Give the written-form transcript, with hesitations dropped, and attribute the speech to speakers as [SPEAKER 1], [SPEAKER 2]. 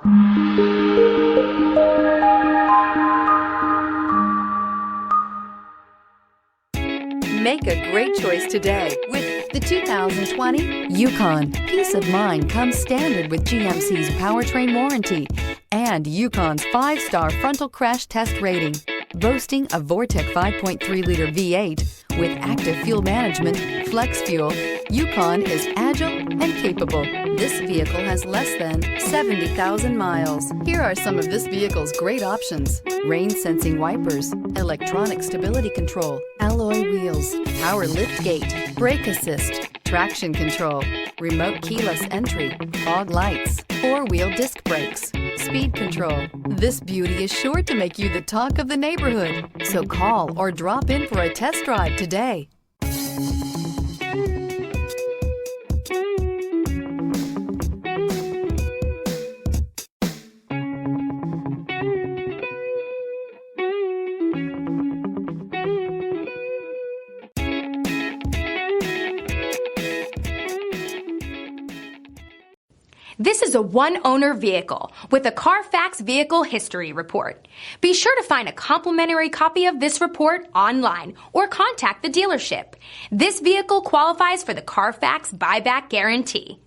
[SPEAKER 1] Make a great choice today with the 2020 Yukon. Peace of mind comes standard with GMC's powertrain warranty and Yukon's 5-star frontal crash test rating. Boasting a Vortec 5.3-liter V8 with active fuel management, flex fuel, Yukon is agile and capable. This vehicle has less than 70,000 miles. Here are some of this vehicle's great options: rain-sensing wipers, electronic stability control, alloy wheels, power lift gate, brake assist, traction control, remote keyless entry, fog lights, 4-wheel disc brakes, speed control. This beauty is sure to make you the talk of the neighborhood. So call or drop in for a test drive today.
[SPEAKER 2] This is a one-owner vehicle with a CARFAX Vehicle History Report. Be sure to find a complimentary copy of this report online or contact the dealership. This vehicle qualifies for the CARFAX Buyback Guarantee.